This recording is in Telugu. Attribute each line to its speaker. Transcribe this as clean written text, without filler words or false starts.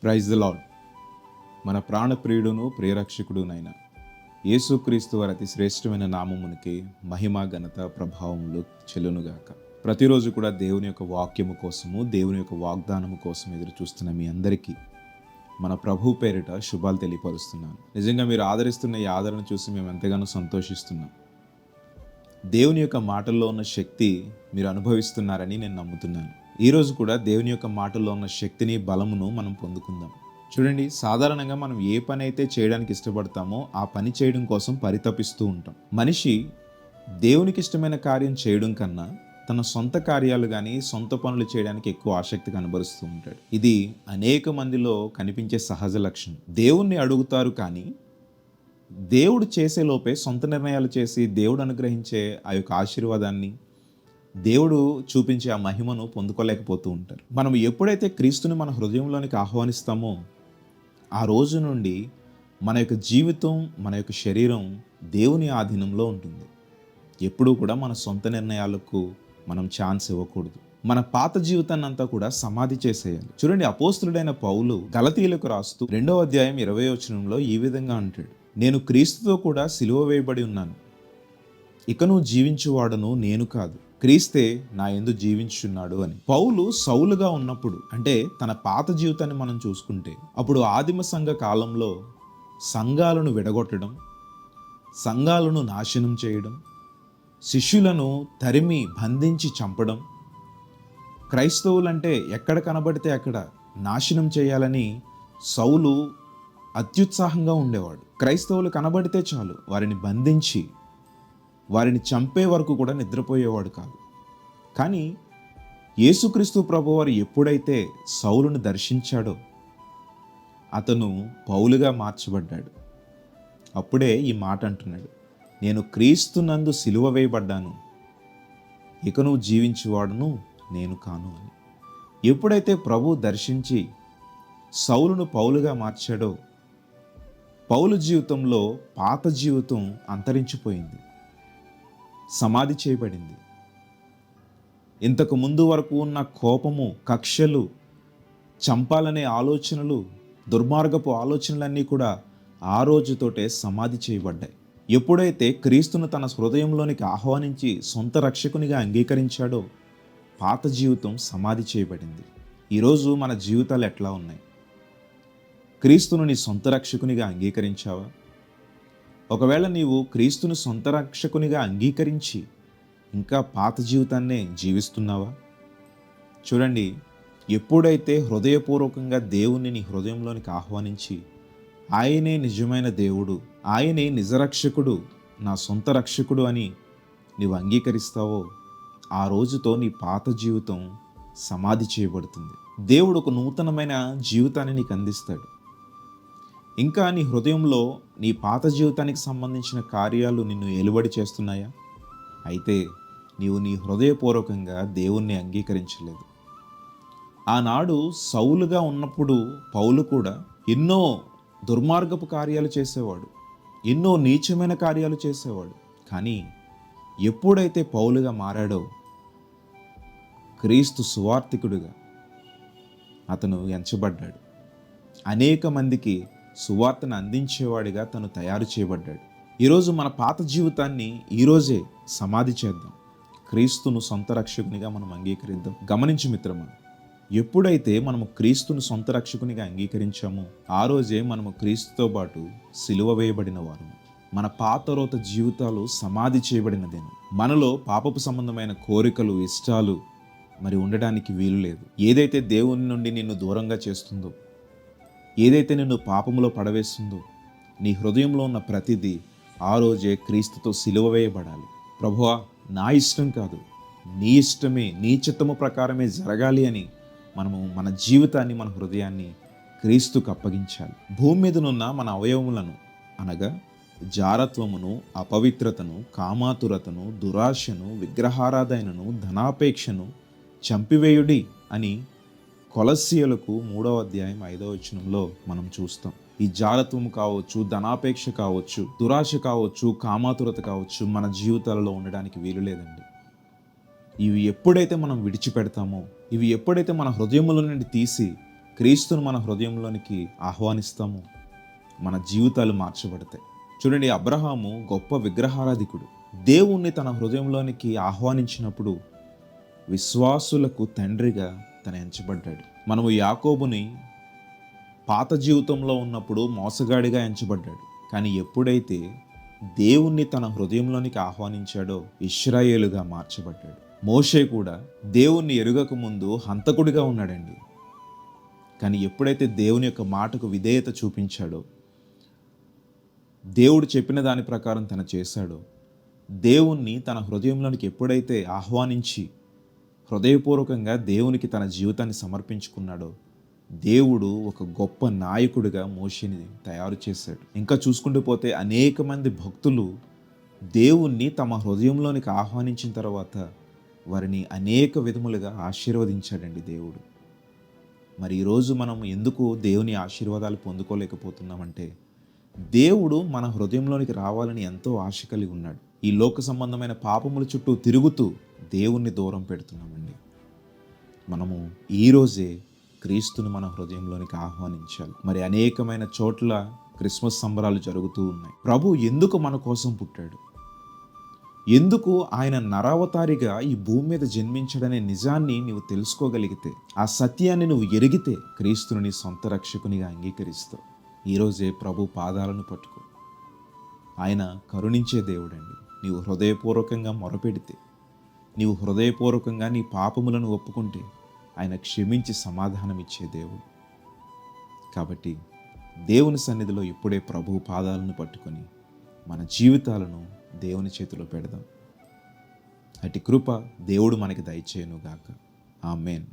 Speaker 1: Praise the lord. మన ప్రాణప్రియుడును ప్రియరక్షకుడునైన యేసుక్రీస్తు వారి అతి శ్రేష్టమైన నామమునికి మహిమ ఘనత ప్రభావములు చెల్లునుగాక. ప్రతిరోజు కూడా దేవుని యొక్క వాక్యము కోసము, దేవుని యొక్క వాగ్దానము కోసం ఎదురు చూస్తున్న మీ అందరికీ మన ప్రభు పేరిట శుభాలు తెలియపరుస్తున్నాను. నిజంగా మీరు ఆదరిస్తున్న ఈ ఆదరణ చూసి మేము ఎంతగానో సంతోషిస్తున్నాం. దేవుని యొక్క మాటల్లో ఉన్న శక్తి మీరు అనుభవిస్తున్నారని నేను నమ్ముతున్నాను. ఈరోజు కూడా దేవుని యొక్క మాటల్లో ఉన్న శక్తిని, బలమును మనం పొందుకుందాం. చూడండి, సాధారణంగా మనం ఏ పని అయితే చేయడానికి ఇష్టపడతామో ఆ పని చేయడం కోసం పరితపిస్తూ ఉంటాం. మనిషి దేవునికి ఇష్టమైన కార్యం చేయడం కన్నా తన సొంత కార్యాలు కానీ సొంత పనులు చేయడానికి ఎక్కువ ఆసక్తి కనబరుస్తూ ఉంటాడు. ఇది అనేక మందిలో కనిపించే సహజ లక్షణం. దేవుణ్ణి అడుగుతారు కానీ దేవుడు చేసే లోపే సొంత నిర్ణయాలు చేసి దేవుడు అనుగ్రహించే ఆ యొక్క ఆశీర్వాదాన్ని, దేవుడు చూపించే ఆ మహిమను పొందుకోలేకపోతూ ఉంటారు. మనం ఎప్పుడైతే క్రీస్తుని మన హృదయంలోనికి ఆహ్వానిస్తామో ఆ రోజు నుండి మన యొక్క జీవితం, మన యొక్క శరీరం దేవుని ఆధీనంలో ఉంటుంది. ఎప్పుడూ కూడా మన సొంత నిర్ణయాలకు మనం ఛాన్స్ ఇవ్వకూడదు. మన పాత జీవితాన్ని అంతా కూడా సమాధి చేసేయాలి. చూడండి, అపోస్తలుడైన పౌలు గలతీయులకు రాస్తూ 2వ అధ్యాయం 20వ వచనంలో ఈ విధంగా అంటాడు, నేను క్రీస్తుతో కూడా సిలువ వేయబడి ఉన్నాను. ఇక నువ్వు జీవించువాడను నేను కాదు, క్రీస్తే నా యందు జీవించుచున్నాడు అని. పౌలు సౌలుగా ఉన్నప్పుడు, అంటే తన పాత జీవితాన్ని మనం చూసుకుంటే, అప్పుడు ఆదిమ సంఘ కాలంలో సంఘాలను విడగొట్టడం, సంఘాలను నాశనం చేయడం, శిష్యులను తరిమి బంధించి చంపడం, క్రైస్తవులంటే ఎక్కడ కనబడితే అక్కడ నాశనం చేయాలని సౌలు అత్యుత్సాహంగా ఉండేవాడు. క్రైస్తవులు కనబడితే చాలు వారిని బంధించి వారిని చంపే వరకు కూడా నిద్రపోయేవాడు కాదు. కానీ యేసుక్రీస్తు ప్రభువారు ఎప్పుడైతే సౌలును దర్శించాడో అతను పౌలుగా మార్చబడ్డాడు. అప్పుడే ఈ మాట అంటున్నాడు, నేను క్రీస్తునందు సిలువ వేయబడ్డాను, ఇక నువ్వు జీవించువాడును నేను కాను అని. ఎప్పుడైతే ప్రభు దర్శించి సౌలును పౌలుగా మార్చాడో పౌలు జీవితంలో పాత జీవితం అంతరించిపోయింది, సమాధి చేయబడింది. ఇంతకు ముందు వరకు ఉన్న కోపము, కక్షలు, చంపాలనే ఆలోచనలు, దుర్మార్గపు ఆలోచనలన్నీ కూడా ఆ రోజుతోటే సమాధి చేయబడ్డాయి. ఎప్పుడైతే క్రీస్తును తన హృదయంలోనికి ఆహ్వానించి సొంత రక్షకునిగా అంగీకరించాడో పాత జీవితం సమాధి చేయబడింది. ఈరోజు మన జీవితాలు ఎట్లా ఉన్నాయి? క్రీస్తును నీ సొంత రక్షకునిగా అంగీకరించావా? ఒకవేళ నీవు క్రీస్తును సొంత రక్షకునిగా అంగీకరించి ఇంకా పాత జీవితాన్నే జీవిస్తున్నావా? చూడండి, ఎప్పుడైతే హృదయపూర్వకంగా దేవుణ్ణి నీ హృదయంలోనికి ఆహ్వానించి ఆయనే నిజమైన దేవుడు, ఆయనే నిజరక్షకుడు, నా సొంత రక్షకుడు అని నీవు అంగీకరిస్తావో ఆ రోజుతో నీ పాత జీవితం సమాధి చేయబడుతుంది. దేవుడు ఒక నూతనమైన జీవితాన్ని నీకు అందిస్తాడు. ఇంకా నీ హృదయంలో నీ పాత జీవితానికి సంబంధించిన కార్యాలు నిన్ను ఏలుబడి చేస్తున్నాయా? అయితే నీవు నీ హృదయపూర్వకంగా దేవుణ్ణి అంగీకరించలేదు. ఆనాడు సౌలుగా ఉన్నప్పుడు పౌలు కూడా ఎన్నో దుర్మార్గపు కార్యాలు చేసేవాడు, ఎన్నో నీచమైన కార్యాలు చేసేవాడు. కానీ ఎప్పుడైతే పౌలుగా మారాడో క్రీస్తు సువార్తికుడిగా అతను ఎంచబడ్డాడు. అనేక మందికి సువార్తను అందించేవాడిగా తను తయారు చేయబడ్డాడు. ఈరోజు మన పాత జీవితాన్ని ఈరోజే సమాధి చేద్దాం, క్రీస్తును సొంత రక్షకునిగా మనం అంగీకరిద్దాం. గమనించు మిత్రమా, ఎప్పుడైతే మనము క్రీస్తును సొంత రక్షకునిగా అంగీకరించామో ఆ రోజే మనము క్రీస్తుతో పాటు సిలువ వేయబడిన వారు. మన పాత రోత జీవితాలు సమాధి చేయబడినదేను. మనలో పాపపు సంబంధమైన కోరికలు, ఇష్టాలు మరి ఉండడానికి వీలు లేదు. ఏదైతే దేవుని నుండి నిన్ను దూరంగా చేస్తుందో, ఏదైతే నిన్ను పాపములో పడవేస్తుందో, నీ హృదయంలో ఉన్న ప్రతిదీ ఆ రోజే క్రీస్తుతో సిలువ వేయబడాలి. ప్రభువా, నా ఇష్టం కాదు, నీ ఇష్టమే, నీ చిత్తము ప్రకారమే జరగాలి అని మనము మన జీవితాన్ని, మన హృదయాన్ని క్రీస్తుకు అప్పగించాలి. భూమి మీదనున్న మన అవయవములను అనగా జారత్వమును, అపవిత్రతను, కామాతురతను, దురాశను, విగ్రహారాధనను, ధనాపేక్షను చంపివేయుడి అని కొలస్సీయులకు 3వ అధ్యాయం 5వ వచనంలో మనం చూస్తాం. ఈ జారత్వము కావచ్చు, ధనాపేక్ష కావచ్చు, దురాశ కావచ్చు, కామాతురత కావచ్చు మన జీవితాలలో ఉండడానికి వీలు లేదండి. ఇవి ఎప్పుడైతే మనం విడిచిపెడతామో, ఇవి ఎప్పుడైతే మన హృదయముల నుండి తీసి క్రీస్తును మన హృదయంలోనికి ఆహ్వానిస్తామో మన జీవితాలు మార్చబడతాయి. చూడండి, అబ్రహాము గొప్ప విగ్రహారాధికుడు. దేవుణ్ణి తన హృదయంలోనికి ఆహ్వానించినప్పుడు విశ్వాసులకు తండ్రిగా తన ఎంచబడ్డాడు. మనము యాకోబుని పాత జీవితంలో ఉన్నప్పుడు మోసగాడిగా ఎంచబడ్డాడు. కానీ ఎప్పుడైతే దేవుణ్ణి తన హృదయంలోనికి ఆహ్వానించాడో ఇశ్రాయేలుగా మార్చబడ్డాడు. మోషే కూడా దేవుణ్ణి ఎరుగక ముందు హంతకుడిగా ఉన్నాడండి. కానీ ఎప్పుడైతే దేవుని యొక్క మాటకు విధేయత చూపించాడో, దేవుడు చెప్పిన దాని ప్రకారం తను చేశాడో, దేవుణ్ణి తన హృదయంలోనికి ఎప్పుడైతే ఆహ్వానించి హృదయపూర్వకంగా దేవునికి తన జీవితాన్ని సమర్పించుకున్నాడో, దేవుడు ఒక గొప్ప నాయకుడిగా మోషేని తయారు చేశాడు. ఇంకా చూసుకుంటూ పోతే అనేక మంది భక్తులు దేవుణ్ణి తమ హృదయంలోనికి ఆహ్వానించిన తర్వాత వారిని అనేక విధములుగా ఆశీర్వదించాడండి దేవుడు. మరి ఈరోజు మనం ఎందుకు దేవుని ఆశీర్వాదాలు పొందుకోలేకపోతున్నామంటే, దేవుడు మన హృదయంలోనికి రావాలని ఎంతో ఆశ కలిగి ఉన్నాడు. ఈ లోక సంబంధమైన పాపముల చుట్టూ తిరుగుతూ దేవుణ్ణి దూరం పెడుతున్నామండి. మనము ఈరోజే క్రీస్తుని మన హృదయంలోనికి ఆహ్వానించాలి. మరి అనేకమైన చోట్ల క్రిస్మస్ సంబరాలు జరుగుతూ ఉన్నాయి. ప్రభు ఎందుకు మన కోసం పుట్టాడు? ఎందుకు ఆయన నరావతారిగా ఈ భూమి మీద జన్మించాడనే నిజాన్ని నీవు తెలుసుకోగలిగితే, ఆ సత్యాన్ని నువ్వు ఎరిగితే క్రీస్తుని నీ సొంత రక్షకునిగా అంగీకరిస్తావు. ఈరోజే ప్రభు పాదాలను పట్టుకో. ఆయన కరుణించే దేవుడండి. నీవు హృదయపూర్వకంగా మొరపెడితే, నీవు హృదయపూర్వకంగా నీ పాపములను ఒప్పుకుంటే ఆయన క్షమించి సమాధానం ఇచ్చే దేవుడు. కాబట్టి దేవుని సన్నిధిలో ఇప్పుడే ప్రభు పాదాలను పట్టుకొని మన జీవితాలను దేవుని చేతిలో పెడదాం. అట్టి కృప దేవుడు మనకి దయచేయునుగాక. ఆమేన్.